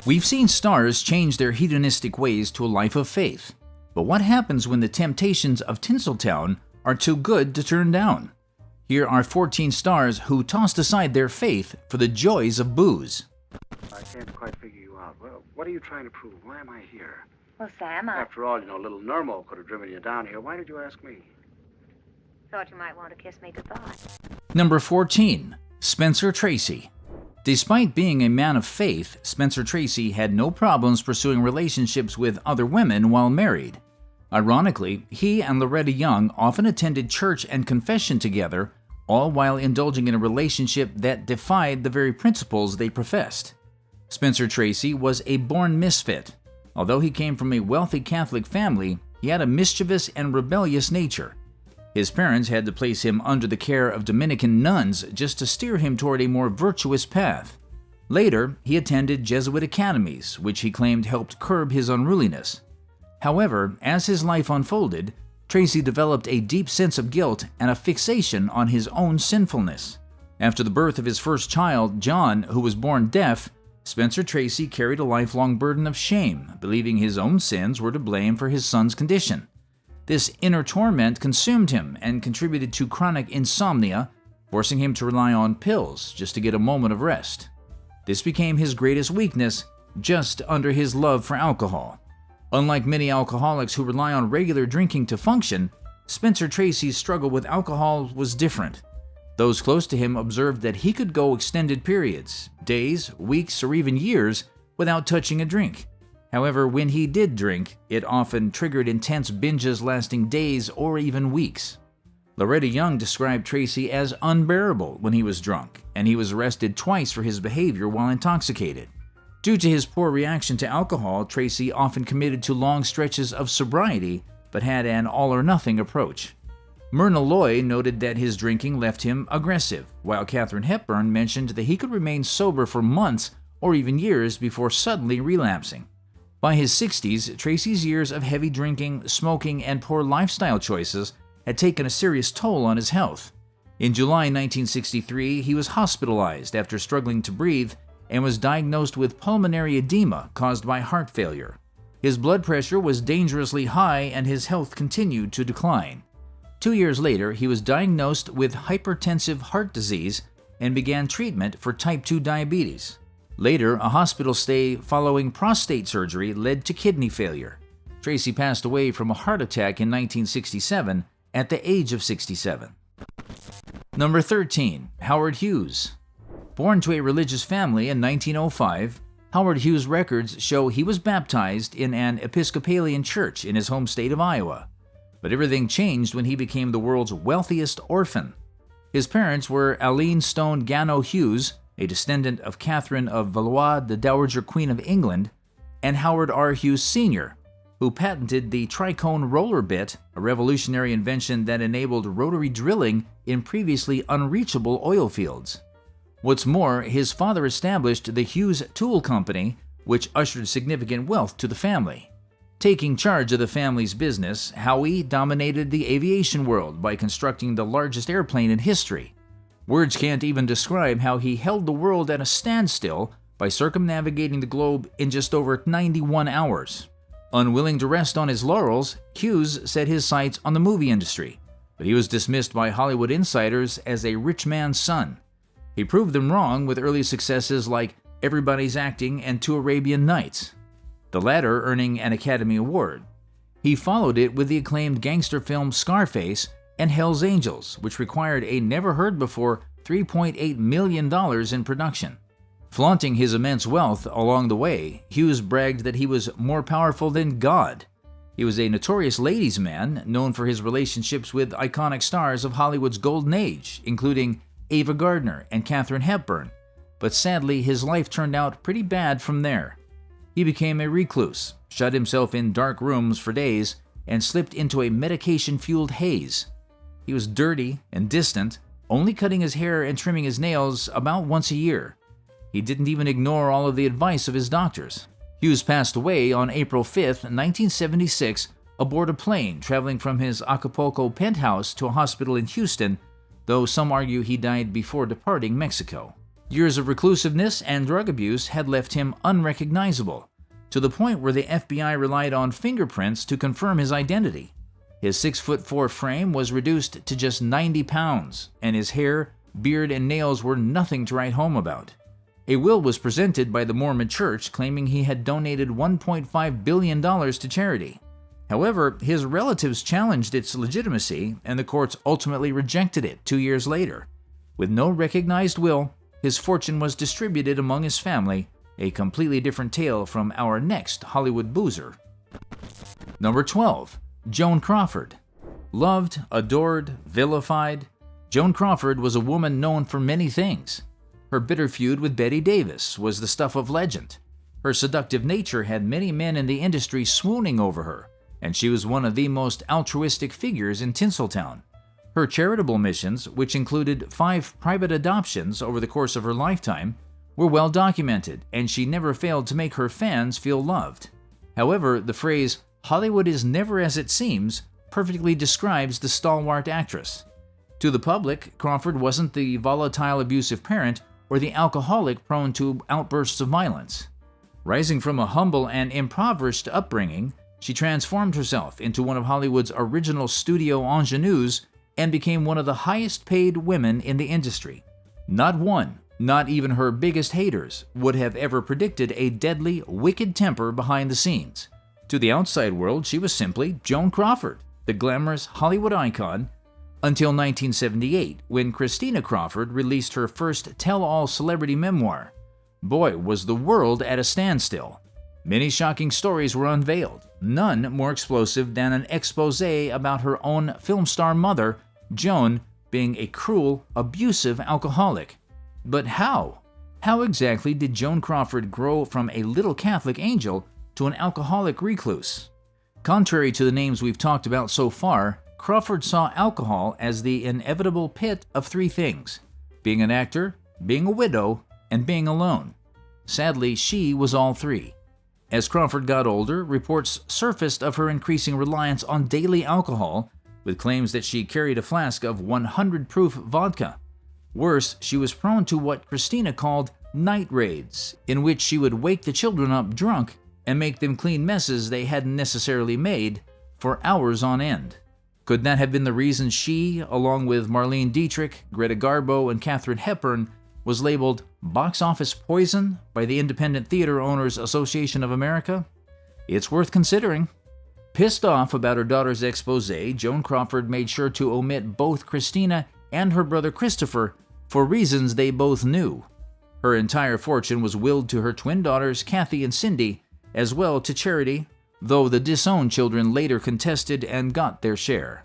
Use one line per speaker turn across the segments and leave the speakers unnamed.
We've seen stars change their hedonistic ways to a life of faith. But what happens when the temptations of Tinseltown are too good to turn down? Here are 14 stars who tossed aside their faith for the joys of booze.
I can't quite figure you out. Well, what are you trying to prove? Why am I here?
Well, Sam, I
After all, little Nermo could have driven you down here. Why did you ask me?
thought you might want to kiss me goodbye.
Number 14. Spencer Tracy. Despite being a man of faith, Spencer Tracy had no problems pursuing relationships with other women while married. Ironically, he and Loretta Young often attended church and confession together, all while indulging in a relationship that defied the very principles they professed. Spencer Tracy was a born misfit. Although he came from a wealthy Catholic family, he had a mischievous and rebellious nature. His parents had to place him under the care of Dominican nuns just to steer him toward a more virtuous path. Later, he attended Jesuit academies, which he claimed helped curb his unruliness. However, as his life unfolded, Tracy developed a deep sense of guilt and a fixation on his own sinfulness. After the birth of his first child, John, who was born deaf, Spencer Tracy carried a lifelong burden of shame, believing his own sins were to blame for his son's condition. This inner torment consumed him and contributed to chronic insomnia, forcing him to rely on pills just to get a moment of rest. This became his greatest weakness, just under his love for alcohol. Unlike many alcoholics who rely on regular drinking to function, Spencer Tracy's struggle with alcohol was different. Those close to him observed that he could go extended periods, days, weeks, or even years, without touching a drink. However, when he did drink, it often triggered intense binges lasting days or even weeks. Loretta Young described Tracy as unbearable when he was drunk, and he was arrested twice for his behavior while intoxicated. Due to his poor reaction to alcohol, Tracy often committed to long stretches of sobriety, but had an all-or-nothing approach. Myrna Loy noted that his drinking left him aggressive, while Katharine Hepburn mentioned that he could remain sober for months or even years before suddenly relapsing. By his 60s, Tracy's years of heavy drinking, smoking, and poor lifestyle choices had taken a serious toll on his health. In July 1963, he was hospitalized after struggling to breathe and was diagnosed with pulmonary edema caused by heart failure. His blood pressure was dangerously high and his health continued to decline. 2 years later, he was diagnosed with hypertensive heart disease and began treatment for type 2 diabetes. Later, a hospital stay following prostate surgery led to kidney failure. Tracy passed away from a heart attack in 1967 at the age of 67. Number 13. Howard Hughes. Born to a religious family in 1905, Howard Hughes' records show he was baptized in an Episcopalian church in his home state of Iowa. But everything changed when he became the world's wealthiest orphan. His parents were Aline Stone Gano Hughes, a descendant of Catherine of Valois, the Dowager Queen of England, and Howard R. Hughes Sr., who patented the tricone roller bit, a revolutionary invention that enabled rotary drilling in previously unreachable oil fields. What's more, his father established the Hughes Tool Company, which ushered significant wealth to the family. Taking charge of the family's business, Howie dominated the aviation world by constructing the largest airplane in history. Words can't even describe how he held the world at a standstill by circumnavigating the globe in just over 91 hours. Unwilling to rest on his laurels, Hughes set his sights on the movie industry, but he was dismissed by Hollywood insiders as a rich man's son. He proved them wrong with early successes like Everybody's Acting and Two Arabian Nights, the latter earning an Academy Award. He followed it with the acclaimed gangster film Scarface and Hell's Angels, which required a never-heard-before $3.8 million in production. Flaunting his immense wealth along the way, Hughes bragged that he was more powerful than God. He was a notorious ladies' man, known for his relationships with iconic stars of Hollywood's golden age, including Ava Gardner and Katharine Hepburn, but sadly his life turned out pretty bad from there. He became a recluse, shut himself in dark rooms for days, and slipped into a medication-fueled haze. He was dirty and distant, only cutting his hair and trimming his nails about once a year. He didn't even ignore all of the advice of his doctors. Hughes passed away on April 5, 1976, aboard a plane traveling from his Acapulco penthouse to a hospital in Houston, though some argue he died before departing Mexico. Years of reclusiveness and drug abuse had left him unrecognizable, to the point where the FBI relied on fingerprints to confirm his identity. His 6'4" frame was reduced to just 90 pounds, and his hair, beard, and nails were nothing to write home about. A will was presented by the Mormon Church claiming he had donated $1.5 billion to charity. However, his relatives challenged its legitimacy, and the courts ultimately rejected it 2 years later. With no recognized will, his fortune was distributed among his family, a completely different tale from our next Hollywood boozer. Number 12. Joan Crawford. Loved, adored, vilified, Joan Crawford was a woman known for many things. Her bitter feud with Bette Davis was the stuff of legend. Her seductive nature had many men in the industry swooning over her, and she was one of the most altruistic figures in Tinseltown. Her charitable missions, which included 5 private adoptions over the course of her lifetime, were well documented, and she never failed to make her fans feel loved. However, the phrase, "Hollywood is never as it seems," perfectly describes the stalwart actress. To the public, Crawford wasn't the volatile abusive parent or the alcoholic prone to outbursts of violence. Rising from a humble and impoverished upbringing, she transformed herself into one of Hollywood's original studio ingenues and became one of the highest-paid women in the industry. Not one, not even her biggest haters, would have ever predicted a deadly, wicked temper behind the scenes. To the outside world, she was simply Joan Crawford, the glamorous Hollywood icon, until 1978, when Christina Crawford released her first tell-all celebrity memoir. Boy, was the world at a standstill. Many shocking stories were unveiled, none more explosive than an exposé about her own film star mother, Joan, being a cruel, abusive alcoholic. But how? How exactly did Joan Crawford grow from a little Catholic angel to an alcoholic recluse? Contrary to the names we've talked about so far, Crawford saw alcohol as the inevitable pit of 3 things: being an actor, being a widow, and being alone. Sadly, she was all 3. As Crawford got older, reports surfaced of her increasing reliance on daily alcohol, with claims that she carried a flask of 100 proof vodka. Worse, she was prone to what Christina called night raids, in which she would wake the children up drunk and make them clean messes they hadn't necessarily made for hours on end. Could that have been the reason she, along with Marlene Dietrich, Greta Garbo, and Katharine Hepburn, was labeled box office poison by the Independent Theater Owners Association of America? It's worth considering. Pissed off about her daughter's exposé, Joan Crawford made sure to omit both Christina and her brother Christopher for reasons they both knew. Her entire fortune was willed to her twin daughters Kathy and Cindy, as well to charity, though the disowned children later contested and got their share.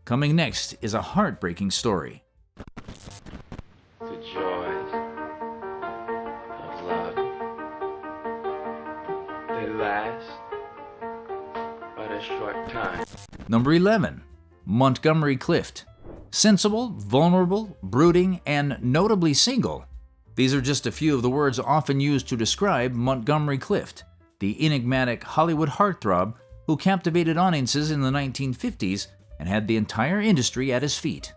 Coming next is a heartbreaking story.
The joys of love, they last but a short time.
Number 11. Montgomery Clift. Sensible, vulnerable, brooding, and notably single. These are just a few of the words often used to describe Montgomery Clift, the enigmatic Hollywood heartthrob who captivated audiences in the 1950s and had the entire industry at his feet.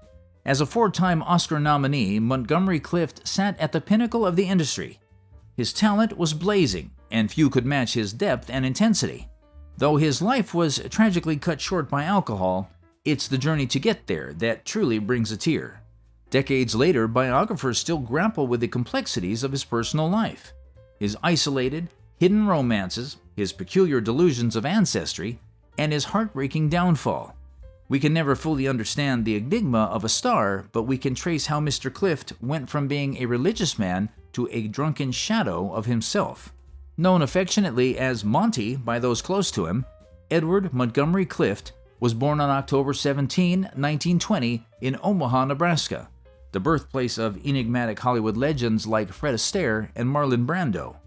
As a 4-time Oscar nominee, Montgomery Clift sat at the pinnacle of the industry. His talent was blazing, and few could match his depth and intensity. Though his life was tragically cut short by alcohol, it's the journey to get there that truly brings a tear. Decades later, biographers still grapple with the complexities of his personal life. His isolated, hidden romances, his peculiar delusions of ancestry, and his heartbreaking downfall. We can never fully understand the enigma of a star, but we can trace how Mr. Clift went from being a religious man to a drunken shadow of himself. Known affectionately as Monty by those close to him, Edward Montgomery Clift was born on October 17, 1920 in Omaha, Nebraska, the birthplace of enigmatic Hollywood legends like Fred Astaire and Marlon Brando.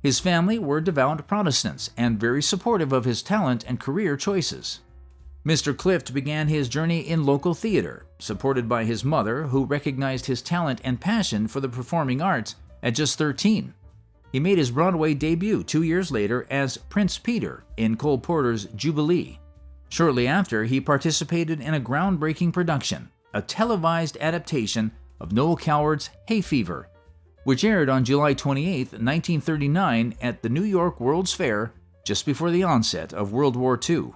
His family were devout Protestants and very supportive of his talent and career choices. Mr. Clift began his journey in local theater, supported by his mother, who recognized his talent and passion for the performing arts at just 13. He made his Broadway debut 2 years later as Prince Peter in Cole Porter's Jubilee. Shortly after, he participated in a groundbreaking production, a televised adaptation of Noel Coward's Hay Fever. which aired on July 28, 1939 at the New York World's Fair just before the onset of World War II.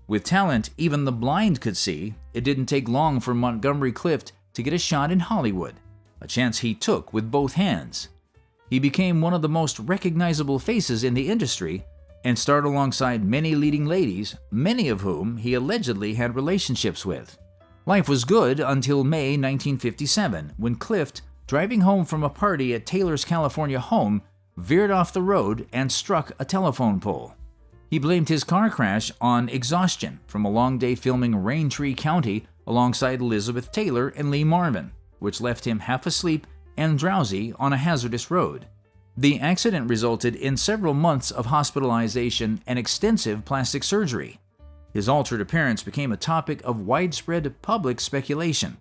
With talent even the blind could see, it didn't take long for Montgomery Clift to get a shot in Hollywood, a chance he took with both hands. He became one of the most recognizable faces in the industry and starred alongside many leading ladies, many of whom he allegedly had relationships with. Life was good until May 1957, when Clift, driving home from a party at Taylor's California home, veered off the road and struck a telephone pole. He blamed his car crash on exhaustion from a long day filming Raintree County alongside Elizabeth Taylor and Lee Marvin, which left him half asleep and drowsy on a hazardous road. The accident resulted in several months of hospitalization and extensive plastic surgery. His altered appearance became a topic of widespread public speculation,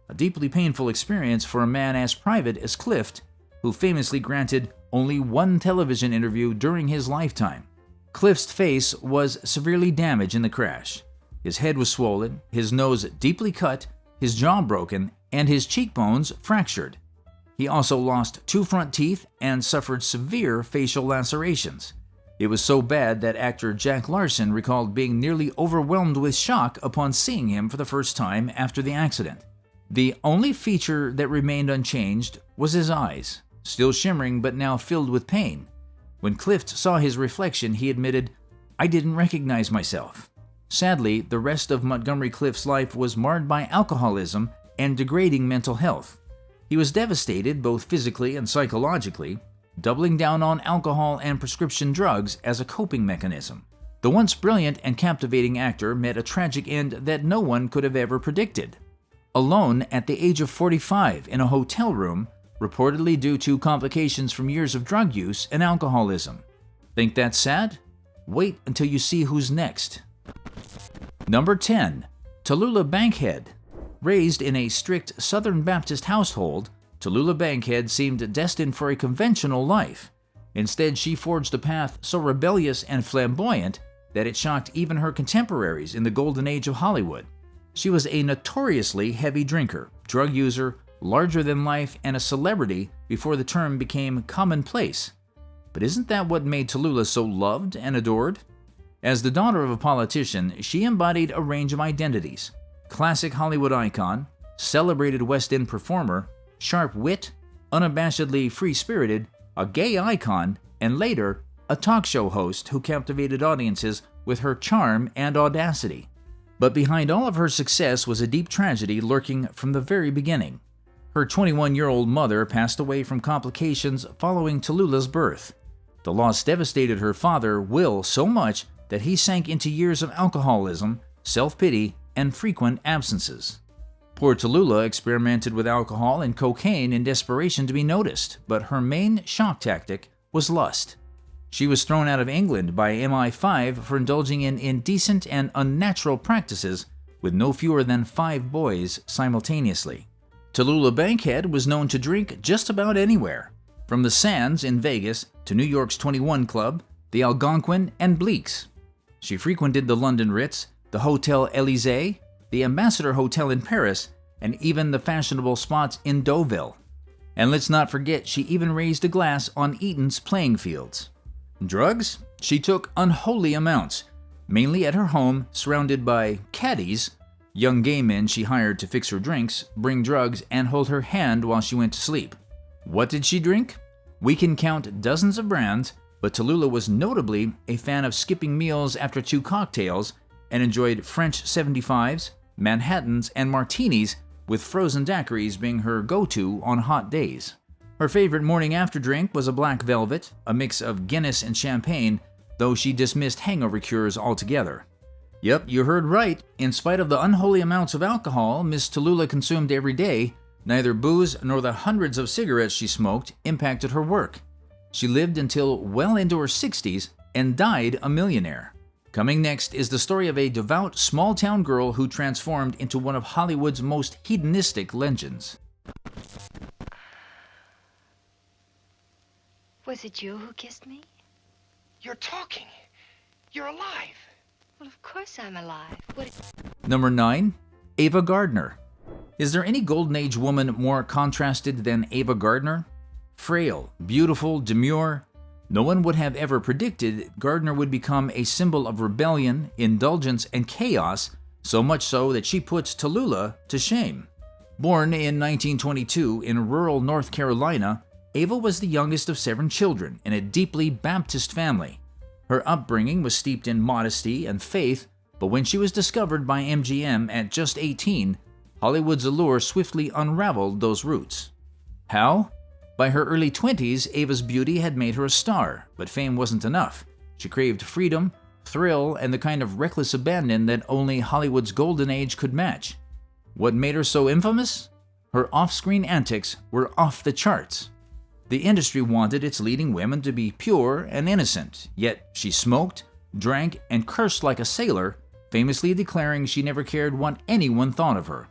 a deeply painful experience for a man as private as Clift, who famously granted only one television interview during his lifetime. Clift's face was severely damaged in the crash. His head was swollen, his nose deeply cut, his jaw broken, and his cheekbones fractured. He also lost 2 front teeth and suffered severe facial lacerations. It was so bad that actor Jack Larson recalled being nearly overwhelmed with shock upon seeing him for the first time after the accident. The only feature that remained unchanged was his eyes, still shimmering but now filled with pain. When Clift saw his reflection, he admitted, "I didn't recognize myself." Sadly, the rest of Montgomery Clift's life was marred by alcoholism and degrading mental health. He was devastated both physically and psychologically, doubling down on alcohol and prescription drugs as a coping mechanism. The once brilliant and captivating actor met a tragic end that no one could have ever predicted. Alone at the age of 45 in a hotel room, reportedly due to complications from years of drug use and alcoholism. Think that's sad? Wait until you see who's next. Number 10. Tallulah Bankhead. Raised in a strict Southern Baptist household, Tallulah Bankhead seemed destined for a conventional life. Instead, she forged a path so rebellious and flamboyant that it shocked even her contemporaries in the golden age of Hollywood. She was a notoriously heavy drinker, drug user, larger than life, and a celebrity before the term became commonplace. But isn't that what made Tallulah so loved and adored? As the daughter of a politician, she embodied a range of identities: classic Hollywood icon, celebrated West End performer, sharp wit, unabashedly free-spirited, a gay icon, and later, a talk show host who captivated audiences with her charm and audacity. But behind all of her success was a deep tragedy lurking from the very beginning. Her 21-year-old mother passed away from complications following Tallulah's birth. The loss devastated her father, Will, so much that he sank into years of alcoholism, self-pity, and frequent absences. Poor Tallulah experimented with alcohol and cocaine in desperation to be noticed, but her main shock tactic was lust. She was thrown out of England by MI5 for indulging in indecent and unnatural practices with no fewer than 5 boys simultaneously. Tallulah Bankhead was known to drink just about anywhere, from the Sands in Vegas to New York's 21 Club, the Algonquin, and Bleeck's. She frequented the London Ritz, the Hotel Élysée, the Ambassador Hotel in Paris, and even the fashionable spots in Deauville. And let's not forget, she even raised a glass on Eton's playing fields. Drugs? She took unholy amounts, mainly at her home, surrounded by caddies, young gay men she hired to fix her drinks, bring drugs, and hold her hand while she went to sleep. What did she drink? We can count dozens of brands, but Tallulah was notably a fan of skipping meals after 2 cocktails and enjoyed French 75s, Manhattans, and martinis, with frozen daiquiris being her go-to on hot days. Her favorite morning after drink was a black velvet, a mix of Guinness and champagne, though she dismissed hangover cures altogether. Yep, you heard right. In spite of the unholy amounts of alcohol Miss Tallulah consumed every day, neither booze nor the hundreds of cigarettes she smoked impacted her work. She lived until well into her 60s and died a millionaire. Coming next is the story of a devout small-town girl who transformed into one of Hollywood's most hedonistic legends.
Was it you who kissed me?
You're talking. You're alive.
Well, of course I'm alive.
Number 9. Ava Gardner. Is there any Golden Age woman more contrasted than Ava Gardner? Frail, beautiful, demure, no one would have ever predicted Gardner would become a symbol of rebellion, indulgence, and chaos, so much so that she puts Tallulah to shame. Born in 1922 in rural North Carolina, Ava was the youngest of 7 children in a deeply Baptist family. Her upbringing was steeped in modesty and faith, but when she was discovered by MGM at just 18, Hollywood's allure swiftly unraveled those roots. How? By her early 20s, Ava's beauty had made her a star, but fame wasn't enough. She craved freedom, thrill, and the kind of reckless abandon that only Hollywood's golden age could match. What made her so infamous? Her off-screen antics were off the charts. The industry wanted its leading women to be pure and innocent, yet she smoked, drank, and cursed like a sailor, famously declaring she never cared what anyone thought of her.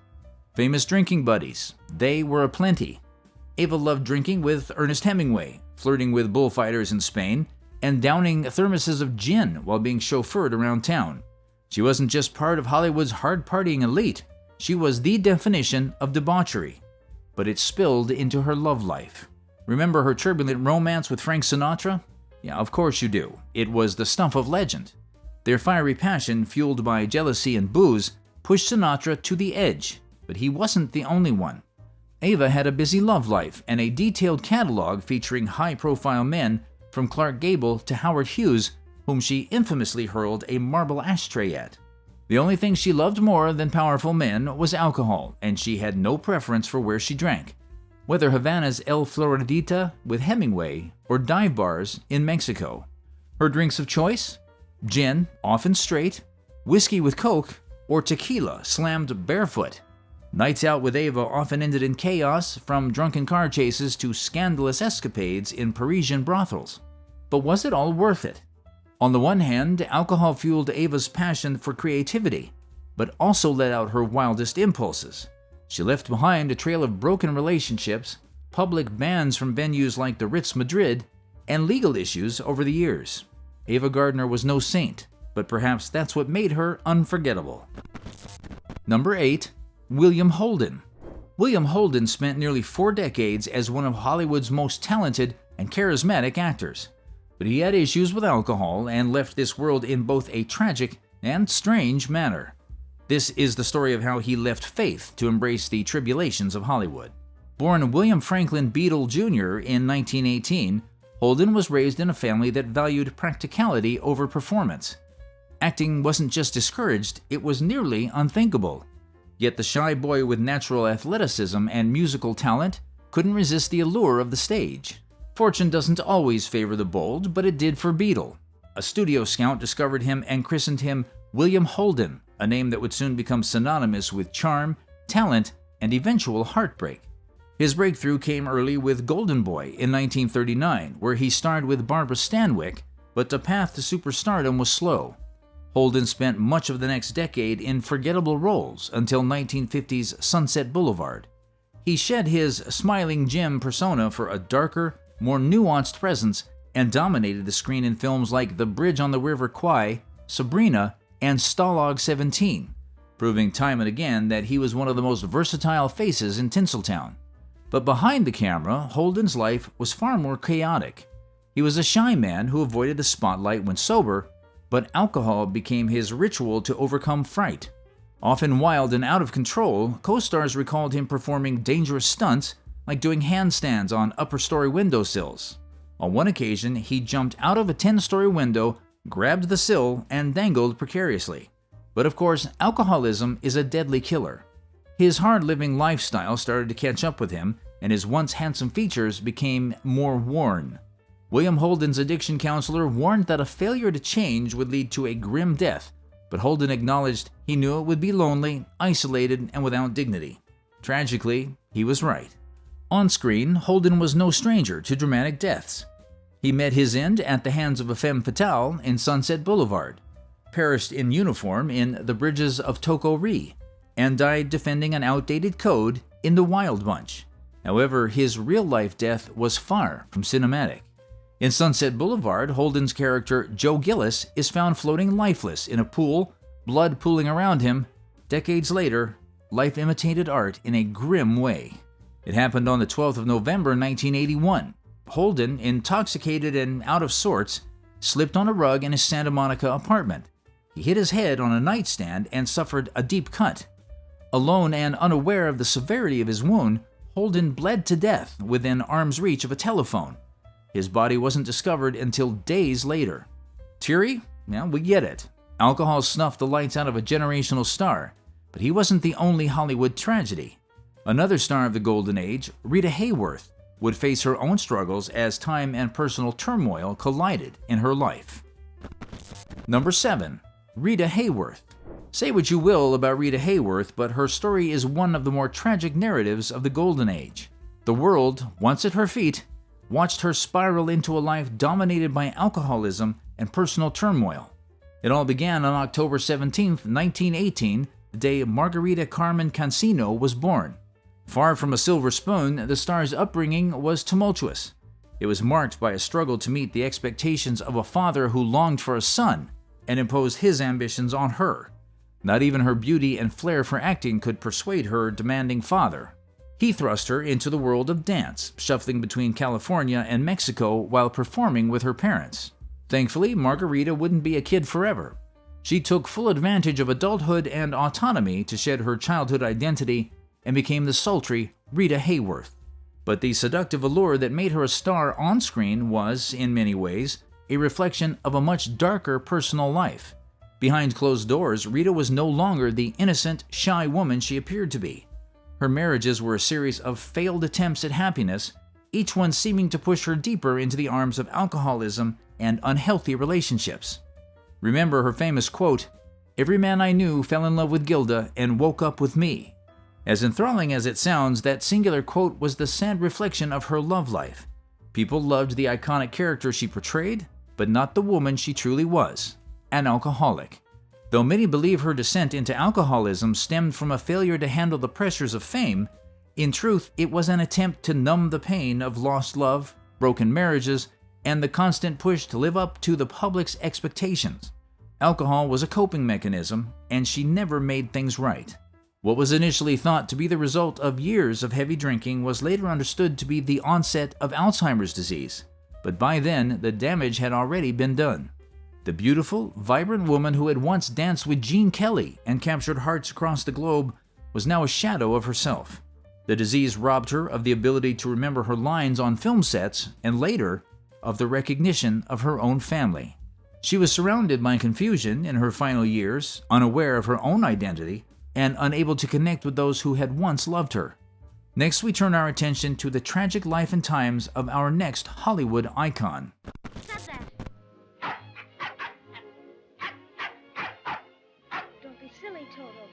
Famous drinking buddies, they were aplenty. Ava loved drinking with Ernest Hemingway, flirting with bullfighters in Spain, and downing thermoses of gin while being chauffeured around town. She wasn't just part of Hollywood's hard-partying elite, she was the definition of debauchery. But it spilled into her love life. Remember her turbulent romance with Frank Sinatra? Yeah, of course you do. It was the stuff of legend. Their fiery passion, fueled by jealousy and booze, pushed Sinatra to the edge, but he wasn't the only one. Ava had a busy love life and a detailed catalog featuring high-profile men from Clark Gable to Howard Hughes, whom she infamously hurled a marble ashtray at. The only thing she loved more than powerful men was alcohol, and she had no preference for where she drank, whether Havana's El Floridita with Hemingway or dive bars in Mexico. Her drinks of choice? Gin, often straight, whiskey with Coke, or tequila slammed barefoot. Nights out with Ava often ended in chaos, from drunken car chases to scandalous escapades in Parisian brothels. But was it all worth it? On the one hand, alcohol fueled Ava's passion for creativity, but also let out her wildest impulses. She left behind a trail of broken relationships, public bans from venues like the Ritz Madrid, and legal issues over the years. Ava Gardner was no saint, but perhaps that's what made her unforgettable. Number 8. William Holden. William Holden spent nearly 4 decades as one of Hollywood's most talented and charismatic actors. But he had issues with alcohol and left this world in both a tragic and strange manner. This is the story of how he left faith to embrace the tribulations of Hollywood. Born William Franklin Beadle Jr. in 1918, Holden was raised in a family that valued practicality over performance. Acting wasn't just discouraged, it was nearly unthinkable. Yet the shy boy with natural athleticism and musical talent couldn't resist the allure of the stage. Fortune doesn't always favor the bold, but it did for Beadle. A studio scout discovered him and christened him William Holden, a name that would soon become synonymous with charm, talent, and eventual heartbreak. His breakthrough came early with Golden Boy in 1939, where he starred with Barbara Stanwyck, but the path to superstardom was slow. Holden spent much of the next decade in forgettable roles until 1950's Sunset Boulevard. He shed his smiling Jim persona for a darker, more nuanced presence and dominated the screen in films like The Bridge on the River Kwai, Sabrina, and Stalag 17, proving time and again that he was one of the most versatile faces in Tinseltown. But behind the camera, Holden's life was far more chaotic. He was a shy man who avoided the spotlight when sober, but alcohol became his ritual to overcome fright. Often wild and out of control, co-stars recalled him performing dangerous stunts like doing handstands on upper-story windowsills. On one occasion, he jumped out of a 10-story window, grabbed the sill, and dangled precariously. But of course, alcoholism is a deadly killer. His hard-living lifestyle started to catch up with him, and his once handsome features became more worn. William Holden's addiction counselor warned that a failure to change would lead to a grim death, but Holden acknowledged he knew it would be lonely, isolated, and without dignity. Tragically, he was right. On screen, Holden was no stranger to dramatic deaths. He met his end at the hands of a femme fatale in Sunset Boulevard, perished in uniform in The Bridges of Toko-Ri, and died defending an outdated code in The Wild Bunch. However, his real-life death was far from cinematic. In Sunset Boulevard, Holden's character Joe Gillis is found floating lifeless in a pool, blood pooling around him. Decades later, life imitated art in a grim way. It happened on the 12th of November 1981, Holden, intoxicated and out of sorts, slipped on a rug in his Santa Monica apartment. He hit his head on a nightstand and suffered a deep cut. Alone and unaware of the severity of his wound, Holden bled to death within arm's reach of a telephone. His body wasn't discovered until days later. Teary? Well, we get it. Alcohol snuffed the lights out of a generational star, but he wasn't the only Hollywood tragedy. Another star of the Golden Age, Rita Hayworth, would face her own struggles as time and personal turmoil collided in her life. Number 7. Rita Hayworth. Say what you will about Rita Hayworth, but her story is one of the more tragic narratives of the Golden Age. The world, once at her feet, watched her spiral into a life dominated by alcoholism and personal turmoil. It all began on October 17, 1918, the day Margarita Carmen Cancino was born. Far from a silver spoon, the star's upbringing was tumultuous. It was marked by a struggle to meet the expectations of a father who longed for a son and imposed his ambitions on her. Not even her beauty and flair for acting could persuade her demanding father. He thrust her into the world of dance, shuffling between California and Mexico while performing with her parents. Thankfully, Margarita wouldn't be a kid forever. She took full advantage of adulthood and autonomy to shed her childhood identity and became the sultry Rita Hayworth. But the seductive allure that made her a star on screen was, in many ways, a reflection of a much darker personal life. Behind closed doors, Rita was no longer the innocent, shy woman she appeared to be. Her marriages were a series of failed attempts at happiness, each one seeming to push her deeper into the arms of alcoholism and unhealthy relationships. Remember her famous quote, "Every man I knew fell in love with Gilda and woke up with me." As enthralling as it sounds, that singular quote was the sad reflection of her love life. People loved the iconic character she portrayed, but not the woman she truly was, an alcoholic. Though many believe her descent into alcoholism stemmed from a failure to handle the pressures of fame, in truth it was an attempt to numb the pain of lost love, broken marriages, and the constant push to live up to the public's expectations. Alcohol was a coping mechanism, and she never made things right. What was initially thought to be the result of years of heavy drinking was later understood to be the onset of Alzheimer's disease, but by then the damage had already been done. The beautiful, vibrant woman who had once danced with Gene Kelly and captured hearts across the globe was now a shadow of herself. The disease robbed her of the ability to remember her lines on film sets and later of the recognition of her own family. She was surrounded by confusion in her final years, unaware of her own identity, and unable to connect with those who had once loved her. Next, we turn our attention to the tragic life and times of our next Hollywood icon.
Stop that. Don't be silly, Toto.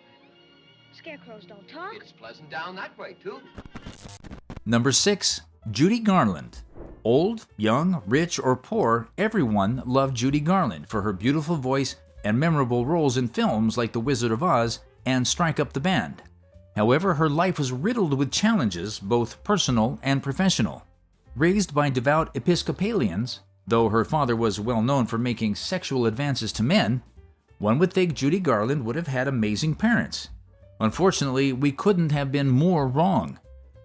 Scarecrows don't talk.
It's pleasant down that way, too.
Number 6. Judy Garland. Old, young, rich, or poor, everyone loved Judy Garland for her beautiful voice and memorable roles in films like The Wizard of Oz and Strike Up the Band. However, her life was riddled with challenges, both personal and professional. Raised by devout Episcopalians, though her father was well known for making sexual advances to men, one would think Judy Garland would have had amazing parents. Unfortunately, we couldn't have been more wrong.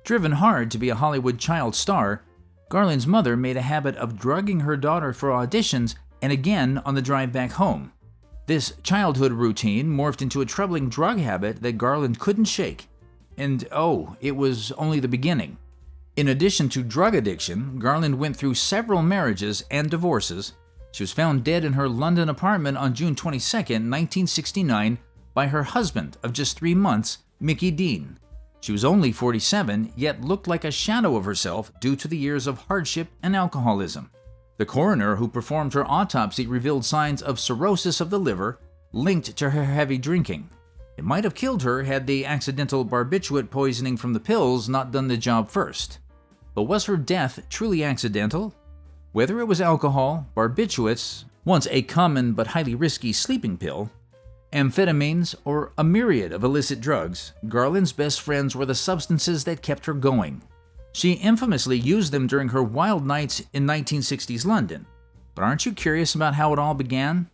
Driven hard to be a Hollywood child star, Garland's mother made a habit of drugging her daughter for auditions and again on the drive back home. This childhood routine morphed into a troubling drug habit that Garland couldn't shake. And it was only the beginning. In addition to drug addiction, Garland went through several marriages and divorces. She was found dead in her London apartment on June 22, 1969, by her husband of just 3 months, Mickey Dean. She was only 47, yet looked like a shadow of herself due to the years of hardship and alcoholism. The coroner who performed her autopsy revealed signs of cirrhosis of the liver linked to her heavy drinking. It might have killed her had the accidental barbiturate poisoning from the pills not done the job first. But was her death truly accidental? Whether it was alcohol, barbiturates, once a common but highly risky sleeping pill, amphetamines, or a myriad of illicit drugs, Garland's best friends were the substances that kept her going. She infamously used them during her wild nights in 1960s London. But aren't you curious about how it all began?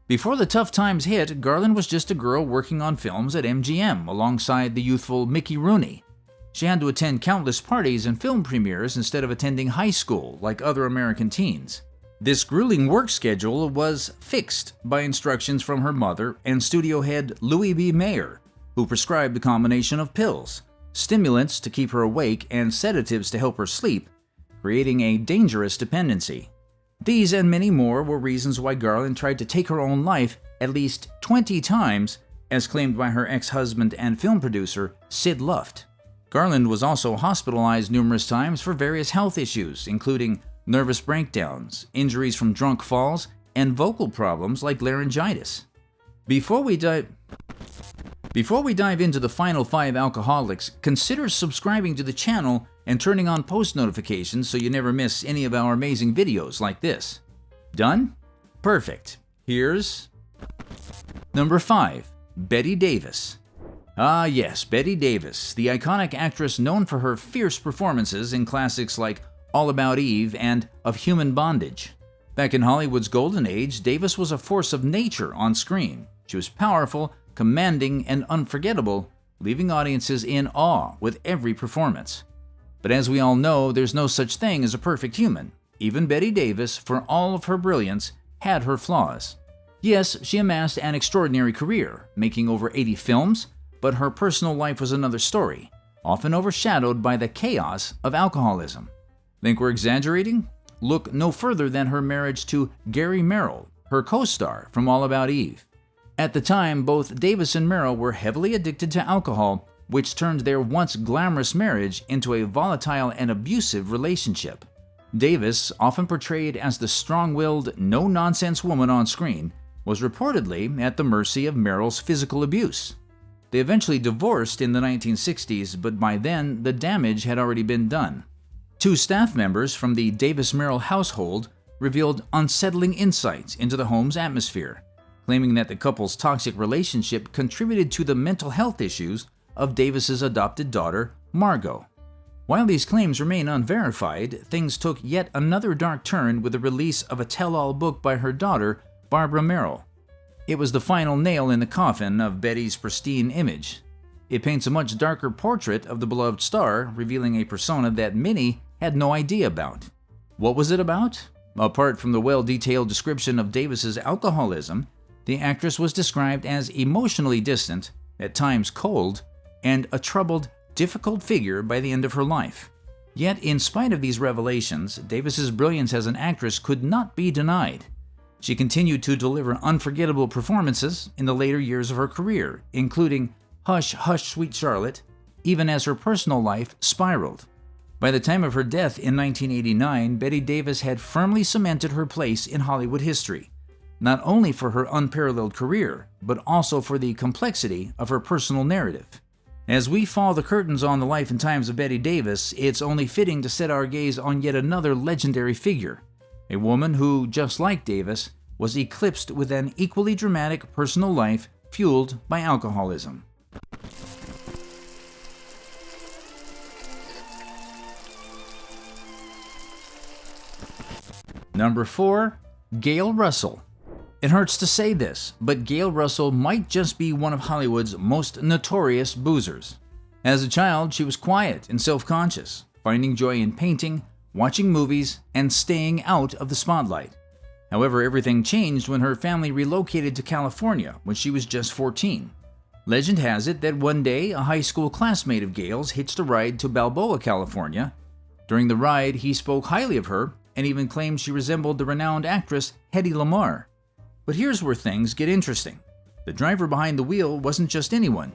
Before the tough times hit, Garland was just a girl working on films at MGM alongside the youthful Mickey Rooney. She had to attend countless parties and film premieres instead of attending high school like other American teens. This grueling work schedule was fixed by instructions from her mother and studio head Louis B. Mayer, who prescribed a combination of pills, stimulants to keep her awake, and sedatives to help her sleep, creating a dangerous dependency. These and many more were reasons why Garland tried to take her own life at least 20 times, as claimed by her ex-husband and film producer Sid Luft. Garland was also hospitalized numerous times for various health issues, including nervous breakdowns, injuries from drunk falls, and vocal problems like laryngitis. Before we dive into the final 5 alcoholics, consider subscribing to the channel and turning on post notifications so you never miss any of our amazing videos like this. Done? Perfect. Here's number 5. Bette Davis. Ah yes, Bette Davis, the iconic actress known for her fierce performances in classics like All About Eve and Of Human Bondage. Back in Hollywood's golden age, Davis was a force of nature on screen. She was powerful, commanding, and unforgettable, leaving audiences in awe with every performance. But as we all know, there's no such thing as a perfect human. Even Bette Davis, for all of her brilliance, had her flaws. Yes, she amassed an extraordinary career, making over 80 films, but her personal life was another story, often overshadowed by the chaos of alcoholism. Think we're exaggerating? Look no further than her marriage to Gary Merrill, her co-star from All About Eve. At the time, both Davis and Merrill were heavily addicted to alcohol, which turned their once glamorous marriage into a volatile and abusive relationship. Davis, often portrayed as the strong-willed, no-nonsense woman on screen, was reportedly at the mercy of Merrill's physical abuse. They eventually divorced in the 1960s, but by then the damage had already been done. 2 staff members from the Davis-Merrill household revealed unsettling insights into the home's atmosphere, claiming that the couple's toxic relationship contributed to the mental health issues of Davis's adopted daughter, Margot. While these claims remain unverified, things took yet another dark turn with the release of a tell-all book by her daughter, Barbara Merrill. It was the final nail in the coffin of Betty's pristine image. It paints a much darker portrait of the beloved star, revealing a persona that many had no idea about. What was it about? Apart from the well-detailed description of Davis's alcoholism, the actress was described as emotionally distant, at times cold, and a troubled, difficult figure by the end of her life. Yet, in spite of these revelations, Davis's brilliance as an actress could not be denied. She continued to deliver unforgettable performances in the later years of her career, including Hush, Hush, Sweet Charlotte, even as her personal life spiraled. By the time of her death in 1989, Bette Davis had firmly cemented her place in Hollywood history, not only for her unparalleled career, but also for the complexity of her personal narrative. As we fall the curtains on the life and times of Bette Davis, it's only fitting to set our gaze on yet another legendary figure, a woman who, just like Davis, was eclipsed with an equally dramatic personal life fueled by alcoholism. Number 4. Gail Russell. It hurts to say this, but Gail Russell might just be one of Hollywood's most notorious boozers. As a child, she was quiet and self-conscious, finding joy in painting, watching movies, and staying out of the spotlight. However, everything changed when her family relocated to California when she was just 14. Legend has it that one day, a high school classmate of Gail's hitched a ride to Balboa, California. During the ride, he spoke highly of her and even claimed she resembled the renowned actress Hedy Lamarr. But here's where things get interesting. The driver behind the wheel wasn't just anyone.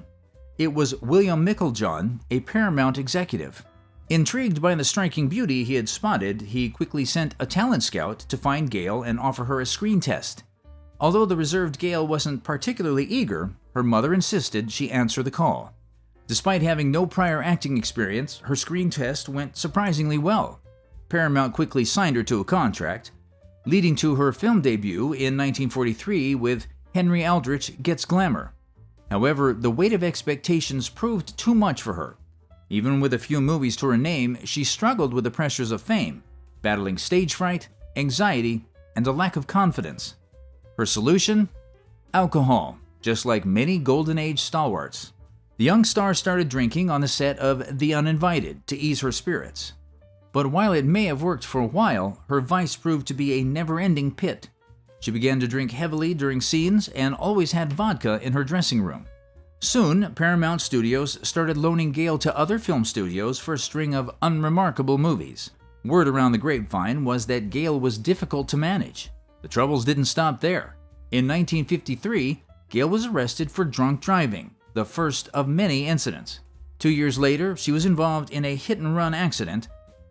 It was William Meiklejohn, a Paramount executive. Intrigued by the striking beauty he had spotted, he quickly sent a talent scout to find Gail and offer her a screen test. Although the reserved Gail wasn't particularly eager, her mother insisted she answer the call. Despite having no prior acting experience, her screen test went surprisingly well. Paramount quickly signed her to a contract, leading to her film debut in 1943 with Henry Aldrich Gets Glamour. However, the weight of expectations proved too much for her. Even with a few movies to her name, she struggled with the pressures of fame, battling stage fright, anxiety, and a lack of confidence. Her solution? Alcohol, just like many Golden Age stalwarts. The young star started drinking on the set of The Uninvited to ease her spirits. But while it may have worked for a while, her vice proved to be a never-ending pit. She began to drink heavily during scenes and always had vodka in her dressing room. Soon, Paramount Studios started loaning Gail to other film studios for a string of unremarkable movies. Word around the grapevine was that Gail was difficult to manage. The troubles didn't stop there. In 1953, Gail was arrested for drunk driving, the first of many incidents. 2 years later, she was involved in a hit-and-run accident,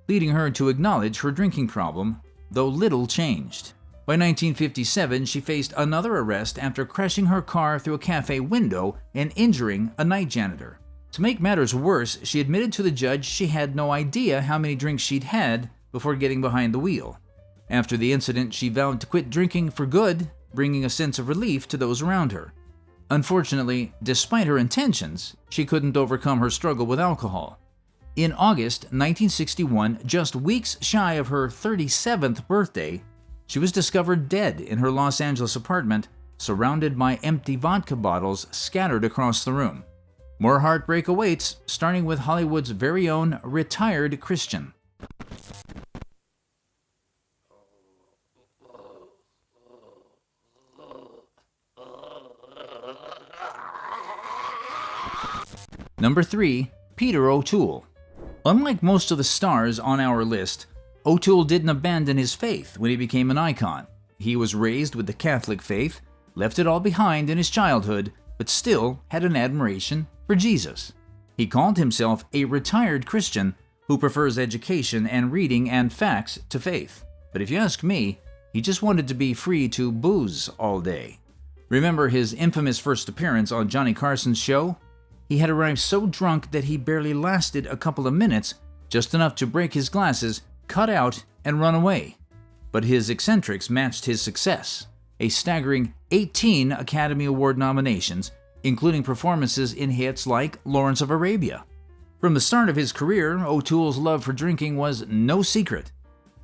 leading her to acknowledge her drinking problem, though little changed. By 1957, she faced another arrest after crashing her car through a cafe window and injuring a night janitor. To make matters worse, she admitted to the judge she had no idea how many drinks she'd had before getting behind the wheel. After the incident, she vowed to quit drinking for good, bringing a sense of relief to those around her. Unfortunately, despite her intentions, she couldn't overcome her struggle with alcohol. In August 1961, just weeks shy of her 37th birthday, she was discovered dead in her Los Angeles apartment, surrounded by empty vodka bottles scattered across the room. More heartbreak awaits, starting with Hollywood's very own retired Christian. Number 3. Peter O'Toole. Unlike most of the stars on our list, O'Toole didn't abandon his faith when he became an icon. He was raised with the Catholic faith, left it all behind in his childhood, but still had an admiration for Jesus. He called himself a retired Christian who prefers education and reading and facts to faith. But if you ask me, he just wanted to be free to booze all day. Remember his infamous first appearance on Johnny Carson's show? He had arrived so drunk that he barely lasted a couple of minutes, just enough to break his glasses, cut out, and run away. But his eccentrics matched his success. A staggering 18 Academy Award nominations, including performances in hits like Lawrence of Arabia. From the start of his career, O'Toole's love for drinking was no secret.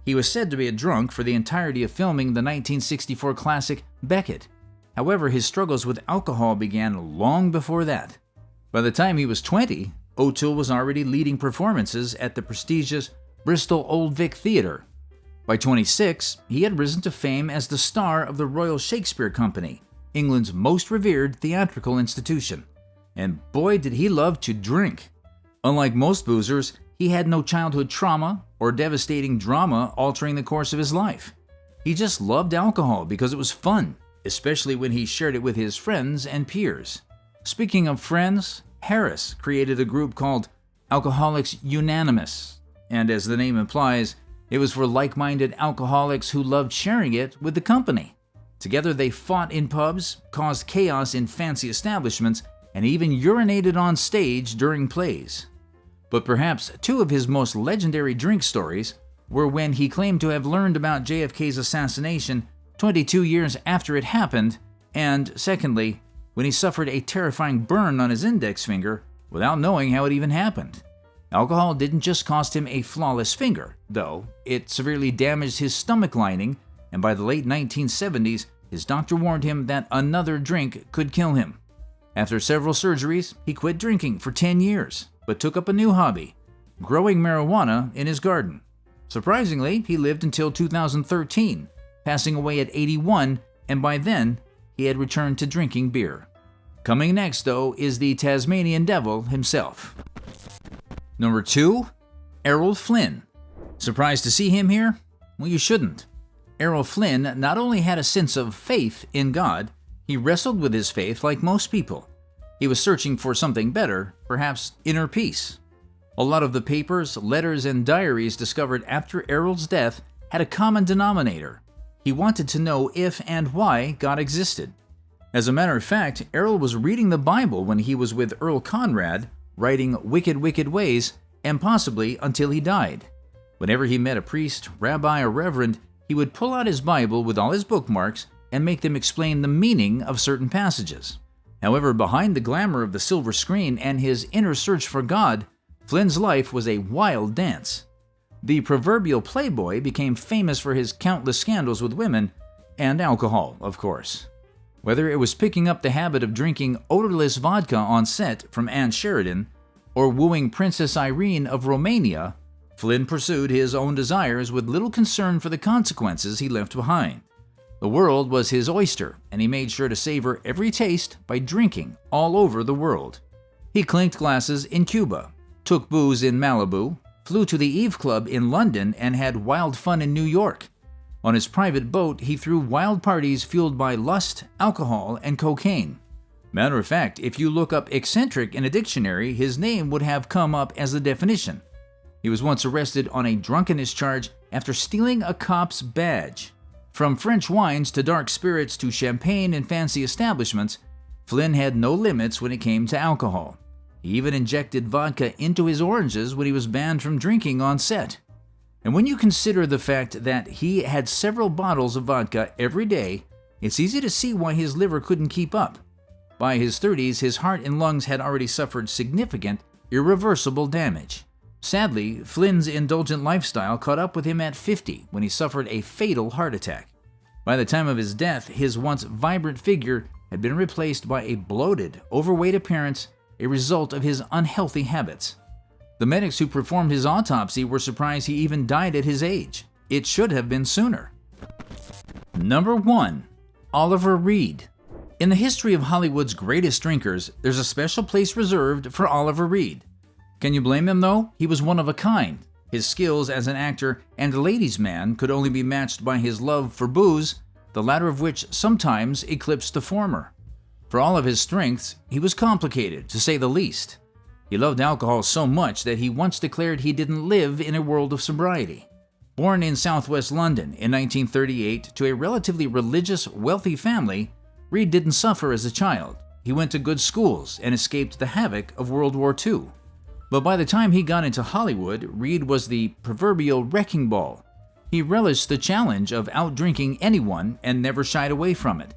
He was said to be a drunk for the entirety of filming the 1964 classic Beckett. However, his struggles with alcohol began long before that. By the time he was 20, O'Toole was already leading performances at the prestigious Bristol Old Vic Theatre. By 26, he had risen to fame as the star of the Royal Shakespeare Company, England's most revered theatrical institution. And boy, did he love to drink. Unlike most boozers, he had no childhood trauma or devastating drama altering the course of his life. He just loved alcohol because it was fun, especially when he shared it with his friends and peers. Speaking of friends, Harris created a group called Alcoholics Unanimous, and as the name implies, it was for like-minded alcoholics who loved sharing it with the company. Together they fought in pubs, caused chaos in fancy establishments, and even urinated on stage during plays. But perhaps two of his most legendary drink stories were when he claimed to have learned about JFK's assassination 22 years after it happened, and secondly, when he suffered a terrifying burn on his index finger without knowing how it even happened. Alcohol didn't just cost him a flawless finger, though. It severely damaged his stomach lining, and by the late 1970s, his doctor warned him that another drink could kill him. After several surgeries, he quit drinking for 10 years, but took up a new hobby, growing marijuana in his garden. Surprisingly, he lived until 2013, passing away at 81, and by then, he had returned to drinking beer. Coming next, though, is the Tasmanian Devil himself. Number 2. Errol Flynn. Surprised to see him here? Well, you shouldn't. Errol Flynn not only had a sense of faith in God, he wrestled with his faith like most people. He was searching for something better, perhaps inner peace. A lot of the papers, letters, and diaries discovered after Errol's death had a common denominator. He wanted to know if and why God existed. As a matter of fact, Errol was reading the Bible when he was with Earl Conrad, writing Wicked, Wicked Ways, and possibly until he died. Whenever he met a priest, rabbi, or reverend, he would pull out his Bible with all his bookmarks and make them explain the meaning of certain passages. However, behind the glamour of the silver screen and his inner search for God, Flynn's life was a wild dance. The proverbial playboy became famous for his countless scandals with women and alcohol, of course. Whether it was picking up the habit of drinking odorless vodka on set from Anne Sheridan or wooing Princess Irene of Romania, Flynn pursued his own desires with little concern for the consequences he left behind. The world was his oyster, and he made sure to savor every taste by drinking all over the world. He clinked glasses in Cuba, took booze in Malibu, flew to the Eve Club in London, and had wild fun in New York. On his private boat, he threw wild parties fueled by lust, alcohol, and cocaine. Matter of fact, if you look up eccentric in a dictionary, his name would have come up as the definition. He was once arrested on a drunkenness charge after stealing a cop's badge. From French wines to dark spirits to champagne and fancy establishments, Flynn had no limits when it came to alcohol. He even injected vodka into his oranges when he was banned from drinking on set. And when you consider the fact that he had several bottles of vodka every day, it's easy to see why his liver couldn't keep up. By his 30s, his heart and lungs had already suffered significant, irreversible damage. Sadly, Flynn's indulgent lifestyle caught up with him at 50 when he suffered a fatal heart attack. By the time of his death, his once vibrant figure had been replaced by a bloated, overweight appearance, a result of his unhealthy habits. The medics who performed his autopsy were surprised he even died at his age. It should have been sooner. Number 1. Oliver Reed. In the history of Hollywood's greatest drinkers, there's a special place reserved for Oliver Reed. Can you blame him though? He was one of a kind. His skills as an actor and ladies' man could only be matched by his love for booze, the latter of which sometimes eclipsed the former. For all of his strengths, he was complicated, to say the least. He loved alcohol so much that he once declared he didn't live in a world of sobriety. Born in southwest London in 1938 to a relatively religious, wealthy family, Reed didn't suffer as a child. He went to good schools and escaped the havoc of World War II. But by the time he got into Hollywood, Reed was the proverbial wrecking ball. He relished the challenge of out-drinking anyone and never shied away from it.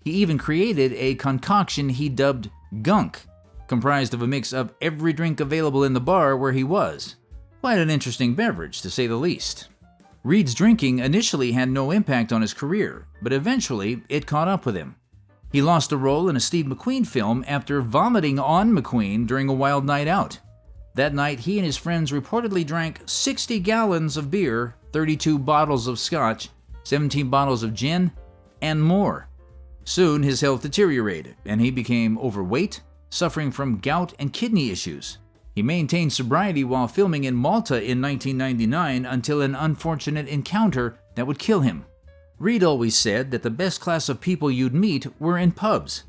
He even created a concoction he dubbed gunk, comprised of a mix of every drink available in the bar where he was. Quite an interesting beverage, to say the least. Reed's drinking initially had no impact on his career, but eventually it caught up with him. He lost a role in a Steve McQueen film after vomiting on McQueen during a wild night out. That night, he and his friends reportedly drank 60 gallons of beer, 32 bottles of scotch, 17 bottles of gin, and more. Soon, his health deteriorated, and he became overweight, suffering from gout and kidney issues. He maintained sobriety while filming in Malta in 1999 until an unfortunate encounter that would kill him. Reed always said that the best class of people you'd meet were in pubs.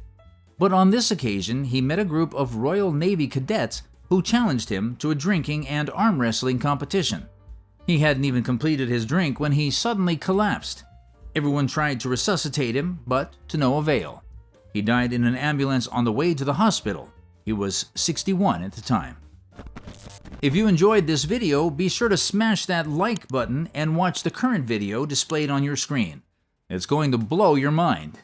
But on this occasion, he met a group of Royal Navy cadets who challenged him to a drinking and arm wrestling competition. He hadn't even completed his drink when he suddenly collapsed. Everyone tried to resuscitate him, but to no avail. He died in an ambulance on the way to the hospital. He was 61 at the time. If you enjoyed this video, be sure to smash that like button and watch the current video displayed on your screen. It's going to blow your mind.